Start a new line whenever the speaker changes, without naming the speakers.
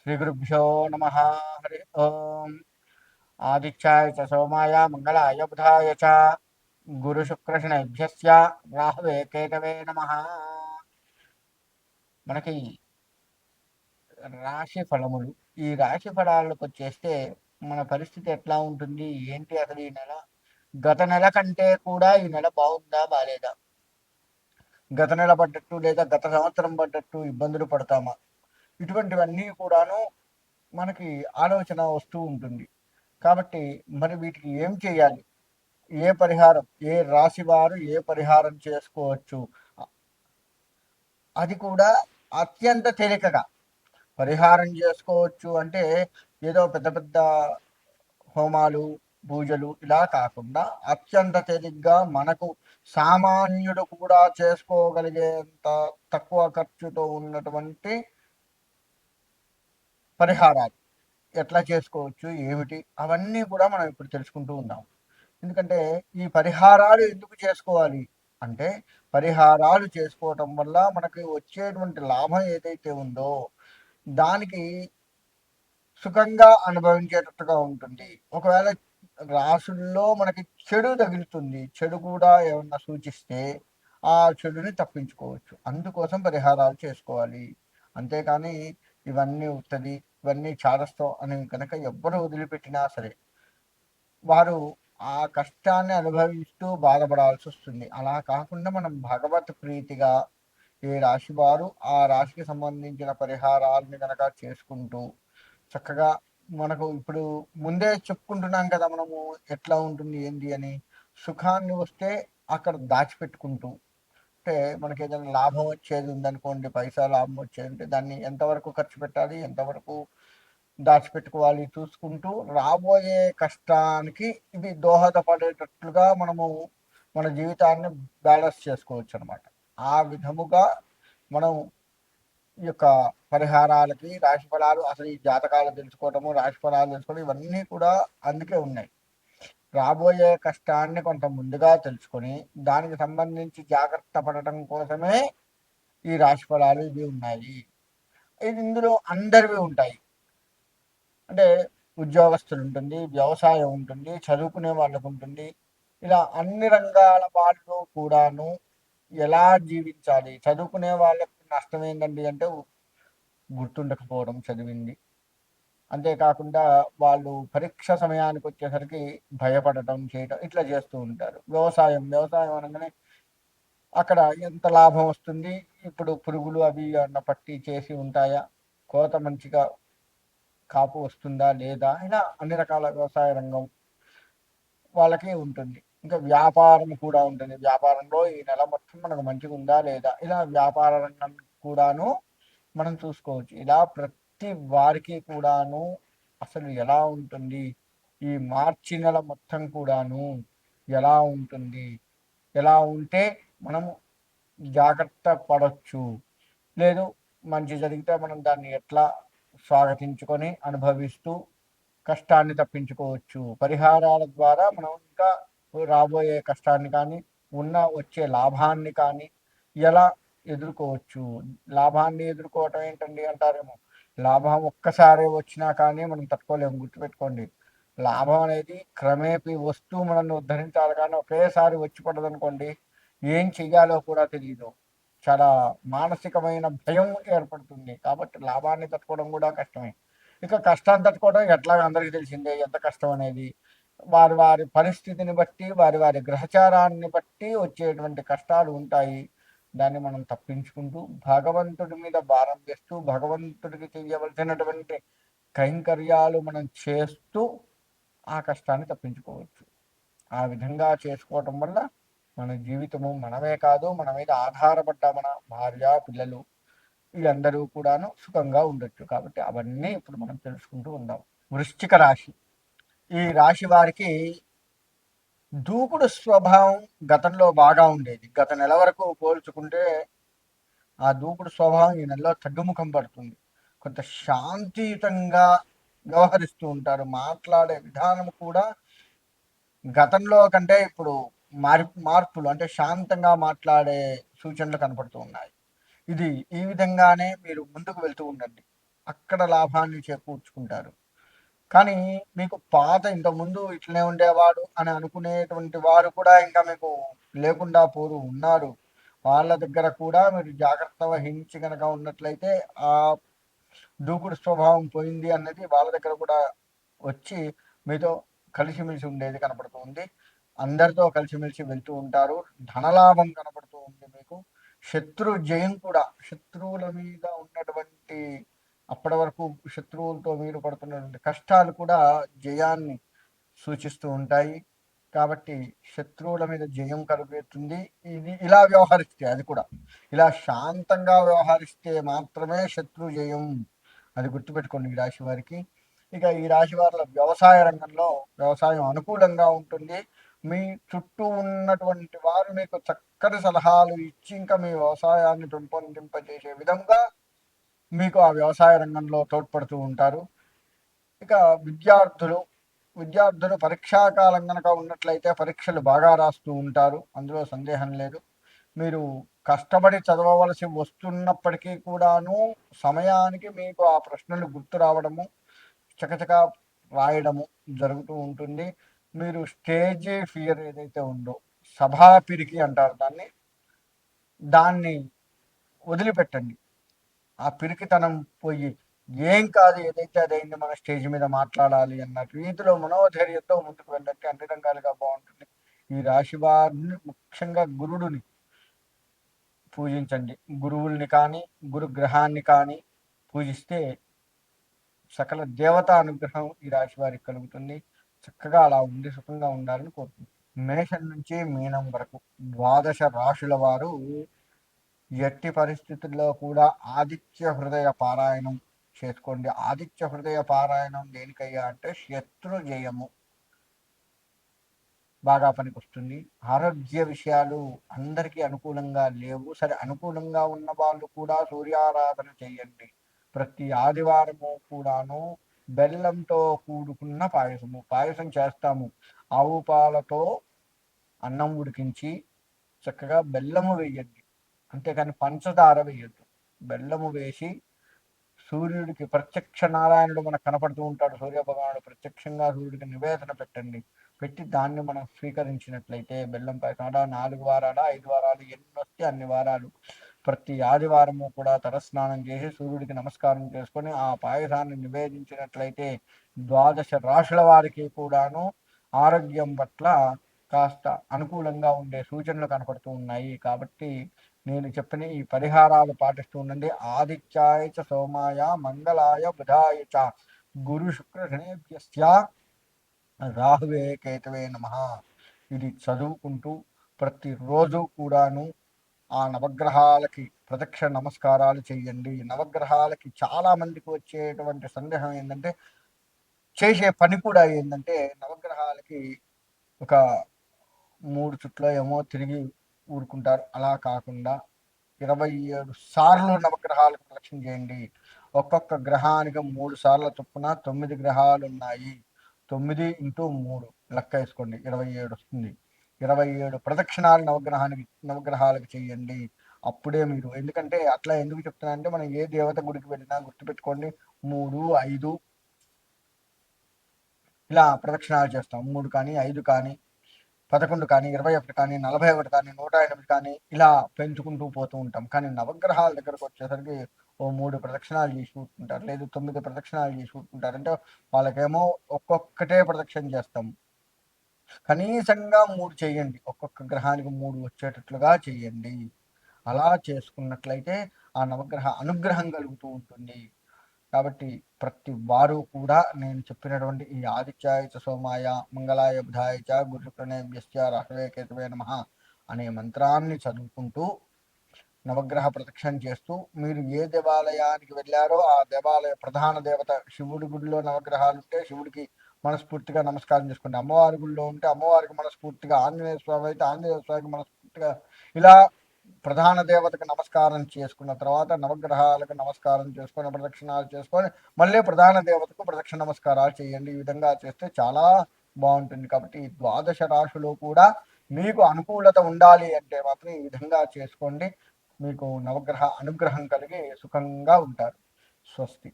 श्रीगुरुभ्यो नमः। हरि ओम्। आदित्याय च सोमाय मंगलाय बुधाय च गुरुशुक्रशनैभ्यश्च राहवे केतवे नमः। మనకి రాశి ఫలములు, ఈ రాశి ఫలాలకు వచ్చేస్తే మన పరిస్థితి ఎట్లా ఉంటుంది ఏంటి, అసలు ఈ నెల గత నెల కంటే కూడా ఈ నెల బాగుందా బాలేదా, గత నెల పడ్డట్టు లేదా గత సంవత్సరం పడ్డట్టు ఇబ్బందులు పడతామా, ఇటువంటివన్నీ కూడాను మనకి ఆలోచన వస్తూ ఉంటుంది. కాబట్టి మరి వీటికి ఏం చేయాలి, ఏ పరిహారం, ఏ రాశి వారు ఏ పరిహారం చేసుకోవచ్చు, అది కూడా అత్యంత తేలికగా పరిహారం చేసుకోవచ్చు. అంటే ఏదో పెద్ద పెద్ద హోమాలు పూజలు ఇలా కాకుండా అత్యంత తేలిగ్గా మనకు సామాన్యుడు కూడా చేసుకోగలిగేంత తక్కువ ఖర్చుతో ఉన్నటువంటి పరిహారాలు ఎట్లా చేసుకోవచ్చు ఏమిటి, అవన్నీ కూడా మనం ఇప్పుడు తెలుసుకుంటూ ఉన్నాం. ఎందుకంటే ఈ పరిహారాలు ఎందుకు చేసుకోవాలి అంటే, పరిహారాలు చేసుకోవటం వల్ల మనకి వచ్చేటువంటి లాభం ఏదైతే ఉందో దానికి సుఖంగా అనుభవించేటట్టుగా ఉంటుంది. ఒకవేళ రాసుల్లో మనకి చెడు తగులుతుంది, చెడు కూడా ఏమన్నా సూచిస్తే ఆ చెడుని తప్పించుకోవచ్చు. అందుకోసం పరిహారాలు చేసుకోవాలి. అంతేకాని ఇవన్నీ ఉత్తది, ఇవన్నీ చాదస్తం అని కనుక ఎవ్వరు వదిలిపెట్టినా సరే వారు ఆ కష్టాన్ని అనుభవిస్తూ బాధపడాల్సి వస్తుంది. అలా కాకుండా మనం భగవత్ ప్రీతిగా ఏ రాశి వారు ఆ రాశికి సంబంధించిన పరిహారాలని కనుక చేసుకుంటూ చక్కగా, మనకు ఇప్పుడు ముందే చెప్పుకుంటున్నాం కదా మనము ఎట్లా ఉంటుంది ఏంటి అని, సుఖాన్ని వస్తే అక్కడ దాచిపెట్టుకుంటూ, అంటే మనకి ఏదైనా లాభం వచ్చేది ఉందనుకోండి, పైసా లాభం వచ్చేది ఉంటే దాన్ని ఎంతవరకు ఖర్చు పెట్టాలి, ఎంతవరకు దాచిపెట్టుకోవాలి చూసుకుంటూ, రాబోయే కష్టానికి ఇది దోహదపడేటట్లుగా మనము మన జీవితాన్ని బ్యాలెన్స్ చేసుకోవచ్చు అనమాట. ఆ విధముగా మనం ఈ యొక్క పరిహారాలకి, రాశి ఫలాలు, అసలు ఈ జాతకాలు తెలుసుకోవటము, రాశి ఫలాలు తెలుసుకోవడం, ఇవన్నీ కూడా అందుకే ఉన్నాయి. రాబోయే కష్టాన్ని కొంత ముందుగా తెలుసుకొని దానికి సంబంధించి జాగ్రత్త పడటం కోసమే ఈ రాశి ఫలాలు ఇవి ఉన్నాయి. ఇది ఇందులో అందరివి ఉంటాయి. అంటే ఉద్యోగస్తులు ఉంటుంది, వ్యవసాయం ఉంటుంది, చదువుకునే వాళ్ళకు ఉంటుంది. ఇలా అన్ని రంగాల వాళ్ళు కూడాను ఎలా జీవించాలి, చదువుకునే వాళ్ళకి నష్టం ఏంటండి అంటే గుర్తుండకపోవడం చదివింది. అంతేకాకుండా వాళ్ళు పరీక్ష సమయానికి వచ్చేసరికి భయపడటం చేయటం ఇట్లా చేస్తూ ఉంటారు. వ్యవసాయం వ్యవసాయం అనగానే అక్కడ ఎంత లాభం వస్తుంది, ఇప్పుడు పురుగులు అవి అన్న పట్టి చేసి ఉంటాయా, కోత మంచిగా కాపు వస్తుందా లేదా, ఇలా అన్ని రకాల వ్యవసాయ రంగం వాళ్ళకి ఉంటుంది. ఇంకా వ్యాపారం కూడా ఉంటుంది. వ్యాపారంలో ఈ నెల మొత్తం మనకు మంచిగా ఉందా లేదా, ఇలా వ్యాపార రంగం కూడాను మనం చూసుకోవచ్చు. ఇలా ప్రతి వారికి కూడాను అసలు ఎలా ఉంటుంది, ఈ మార్చి నెల మొత్తం కూడాను ఎలా ఉంటుంది, ఎలా ఉంటే మనము జాగ్రత్త పడవచ్చు, లేదు మంచి జరిగితే మనం దాన్ని ఎట్లా స్వాగతించుకొని అనుభవిస్తూ కష్టాన్ని తప్పించుకోవచ్చు. పరిహారాల ద్వారా మనం ఇంకా రాబోయే కష్టాన్ని కానీ, ఉన్న వచ్చే లాభాన్ని కానీ ఎలా ఎదుర్కోవచ్చు. లాభాన్ని ఎదుర్కోవటం ఏంటండి అంటారేమో, లాభం ఒక్కసారి వచ్చినా కానీ మనం తట్టుకోలేము. గుర్తుపెట్టుకోండి, లాభం అనేది క్రమేపీ వస్తూ మనల్ని ఉద్ధరించాలి, కానీ ఒకేసారి వచ్చి పడదనుకోండి ఏం చెయ్యాలో కూడా తెలియదు. చాలా మానసికమైన భయం ఏర్పడుతుంది. కాబట్టి లాభాన్ని తట్టుకోవడం కూడా కష్టమే. ఇక కష్టాన్ని తట్టుకోవడం ఎట్లాగ అందరికీ తెలిసిందే ఎంత కష్టం అనేది. వారి వారి పరిస్థితిని బట్టి, వారి వారి గ్రహచారాన్ని బట్టి వచ్చేటువంటి కష్టాలు ఉంటాయి. దాన్ని మనం తప్పించుకుంటూ భగవంతుడి మీద భారం వేస్తూ భగవంతుడికి చేయవలసినటువంటి కైంకర్యాలు మనం చేస్తూ ఆ కష్టాన్ని తప్పించుకోవచ్చు. ఆ విధంగా చేసుకోవటం వల్ల మన జీవితము, మనమే కాదు మన మీద ఆధారపడ్డ మన భార్య పిల్లలు వీళ్ళందరూ కూడాను సుఖంగా ఉండొచ్చు. కాబట్టి అవన్నీ ఇప్పుడు మనం తెలుసుకుంటూ ఉందాం. వృశ్చిక రాశి, ఈ రాశి వారికి దూకుడు స్వభావం గతంలో బాగా ఉండేది. గత నెల వరకు పోల్చుకుంటే ఆ దూకుడు స్వభావం ఈ నెలలో తగ్గుముఖం పడుతుంది. కొంత శాంతియుతంగా వ్యవహరిస్తూ ఉంటారు. మాట్లాడే విధానం కూడా గతంలో కంటే ఇప్పుడు మార్పులు, అంటే శాంతంగా మాట్లాడే సూచనలు కనపడుతూ ఉన్నాయి. ఇది ఈ విధంగానే మీరు ముందుకు వెళ్తూ ఉండండి. అక్కడ లాభాన్ని చేకూర్చుకుంటారు. కానీ మీకు పాత ఇంతకుముందు ఇట్లనే ఉండేవాడు అని అనుకునేటువంటి వారు కూడా ఇంకా మీకు లేకుండా పోరు ఉన్నారు. వాళ్ళ దగ్గర కూడా మీరు జాగ్రత్త వహించి గనక ఉన్నట్లయితే ఆ దూకుడు స్వభావం పోయింది అన్నది వాళ్ళ దగ్గర కూడా వచ్చి మీతో కలిసిమెలిసి ఉండేది కనపడుతుంది. అందరితో కలిసిమెలిసి వెళ్తూ ఉంటారు. ధనలాభం కనపడుతూ ఉంది మీకు. శత్రు జయం కూడా, శత్రువుల మీద ఉన్నటువంటి అప్పటి వరకు శత్రువులతో మీరు పడుతున్నటువంటి కష్టాలు కూడా జయాన్ని సూచిస్తూ ఉంటాయి. కాబట్టి శత్రువుల మీద జయం కలుగుతుంది. ఇది ఇలా వ్యవహరిస్తే, అది కూడా ఇలా శాంతంగా వ్యవహరిస్తే మాత్రమే శత్రు జయం. అది గుర్తుపెట్టుకోండి ఈ రాశి వారికి. ఇక ఈ రాశి వారిలో వ్యవసాయ రంగంలో వ్యవసాయం అనుకూలంగా ఉంటుంది. మీ చుట్టూ ఉన్నటువంటి వారు మీకు చక్కటి సలహాలు ఇచ్చి ఇంకా మీ వ్యవసాయాన్ని పెంపొందింపజేసే విధంగా మీకు ఆ వ్యవసాయ రంగంలో తోడ్పడుతూ ఉంటారు. ఇక విద్యార్థులు పరీక్షాకాలం కనుక ఉన్నట్లయితే పరీక్షలు బాగా రాస్తూ ఉంటారు, అందులో సందేహం లేదు. మీరు కష్టపడి చదవవలసి వస్తున్నప్పటికీ కూడాను సమయానికి మీకు ఆ ప్రశ్నలు గుర్తు రావడము, చకచక రాయడము జరుగుతూ ఉంటుంది. మీరు స్టేజ్ ఫియర్ ఏదైతే ఉందో, సభా పిరికి అంటారు దాన్ని వదిలిపెట్టండి. ఆ పిరికితనం పోయి ఏం కాదు, ఏదైతే అదైంది, మన స్టేజ్ మీద మాట్లాడాలి అన్న రీతిలో మనోధైర్యంతో ముందుకు వెళ్ళండి. అన్ని రంగాలుగా బాగుంటుంది. ఈ రాశి వారిని ముఖ్యంగా గురుడుని పూజించండి. గురువుల్ని కానీ గురుగ్రహాన్ని కానీ పూజిస్తే సకల దేవతా అనుగ్రహం ఈ రాశి వారికి కలుగుతుంది. చక్కగా అలా ఉండి సుఖంగా ఉండాలని కోరుకుంటున్నాను. మేషం నుంచి మీనం వరకు 12 రాశుల వారు ఎట్టి పరిస్థితుల్లో కూడా ఆదిత్య హృదయ పారాయణం చేసుకోండి. ఆదిత్య హృదయ పారాయణం దేనికయ్యా అంటే శత్రు జయము బాగా పనికొస్తుంది. ఆరోగ్య విషయాలు అందరికీ అనుకూలంగా లేవు. సరే, అనుకూలంగా ఉన్న వాళ్ళు కూడా సూర్యారాధన చేయండి. ప్రతి ఆదివారము కూడాను బెల్లంతో కూడుకున్న పాయసం చేస్తాము. ఆవు పాలతో అన్నం ఉడికించి చక్కగా బెల్లము వేయండి, అంతేకాని పంచదార వేయద్దు. బెల్లము వేసి సూర్యుడికి, ప్రత్యక్ష నారాయణుడు మనకు కనపడుతూ ఉంటాడు, సూర్య భగవానుడు ప్రత్యక్షంగా సూర్యుడికి నివేదన పెట్టండి. పెట్టి దాన్ని మనం స్వీకరించినట్లయితే బెల్లం పాయసం 4 వారాలు 5 వారాలు ఎన్ని వస్తే అన్ని వారాలు ప్రతి ఆదివారము కూడా తలస్నానం చేసి సూర్యుడికి నమస్కారం చేసుకొని ఆ పాయసాన్ని నివేదించినట్లయితే 12 రాశుల వారికి కూడాను ఆరోగ్యం పట్ల కాస్త అనుకూలంగా ఉండే సూచనలు కనపడుతూ ఉన్నాయి. కాబట్టి నేను చెప్పిన ఈ పరిహారాలు పాటిస్తూ ఉండండి. ఆదిత్యాయ చ సోమాయ మంగళాయ బుధాయ చ గురు శుక్ర శనేభ్యశ్చ రాహువే కేతవే నమః. ఇది చదువుకుంటూ ప్రతిరోజు కూడాను ఆ నవగ్రహాలకి ప్రదక్షిణ నమస్కారాలు చేయండి. నవగ్రహాలకి చాలా మందికి వచ్చేటువంటి సందేహం ఏంటంటే, చేసే పని కూడా ఏంటంటే, నవగ్రహాలకి ఒక 3 చుట్లో ఏమో తిరిగి ఊరుకుంటారు. అలా కాకుండా 27 సార్లు నవగ్రహాలకు ప్రదక్షిణ చేయండి. ఒక్కొక్క గ్రహానికి 3 సార్ల చొప్పున 9 గ్రహాలు ఉన్నాయి. 9 ఇంటూ 3 లెక్క వేసుకోండి, 27 వస్తుంది. 27 ప్రదక్షిణాలు నవగ్రహాలకు చేయండి. అప్పుడే మీరు, ఎందుకంటే అట్లా ఎందుకు చెప్తున్నా అంటే, మనం ఏ దేవత గుడికి వెళ్ళినా గుర్తుపెట్టుకోండి, 3, 5 ఇలా ప్రదక్షిణాలు చేస్తాం. 3 కానీ 5 కానీ 11 కానీ 21 కానీ 41 కానీ 108 కానీ ఇలా పెంచుకుంటూ పోతూ ఉంటాం. కానీ నవగ్రహాల దగ్గరకు వచ్చేసరికి ఓ 3 ప్రదక్షిణాలు చేసి కూర్చుంటారు, లేదు 9 ప్రదక్షిణాలు చేసి కూర్చుంటారు. అంటే వాళ్ళకేమో ఒక్కొక్కటే ప్రదక్షిణ చేస్తాం. కనీసంగా 3 చేయండి, ఒక్కొక్క గ్రహానికి 3 వచ్చేటట్లుగా చేయండి. అలా చేసుకున్నట్లయితే ఆ నవగ్రహ అనుగ్రహం కలుగుతూ ఉంటుంది. కాబట్టి ప్రతి వారు కూడా నేను చెప్పినటువంటి ఈ ఆదిత్యాయ చ సోమాయ మంగళాయ బుధాయ చ గురు శుక్రనేభ్యశ్చ రాహవే కేతవే నమః అనే మంత్రాన్ని చదువుకుంటూ నవగ్రహ ప్రదక్షిణ చేస్తూ మీరు ఏ దేవాలయానికి వెళ్ళారో ఆ దేవాలయ ప్రధాన దేవత, శివుడి గుడిలో నవగ్రహాలు ఉంటే శివుడికి మనస్ఫూర్తిగా నమస్కారం చేసుకోండి. అమ్మవారి గుడిలో ఉంటే అమ్మవారికి మనస్ఫూర్తిగా, ఆంజనేయ స్వామి అయితే ఆంజనేయ స్వామికి మనస్ఫూర్తిగా, ఇలా ప్రధాన దేవతకు నమస్కారం చేసుకున్న తర్వాత నవగ్రహాలకు నమస్కారం చేసుకొని ప్రదక్షిణాలు చేసుకొని మళ్ళీ ప్రధాన దేవతకు ప్రదక్షిణ నమస్కారాలు చేయండి. ఈ విధంగా చేస్తే చాలా బాగుంటుంది. కాబట్టి 12 రాశులు కూడా మీకు అనుకూలత ఉండాలి అంటే మాత్రం ఈ విధంగా చేసుకోండి. మీకు నవగ్రహ అనుగ్రహం కలిగి సుఖంగా ఉంటారు. స్వస్తి.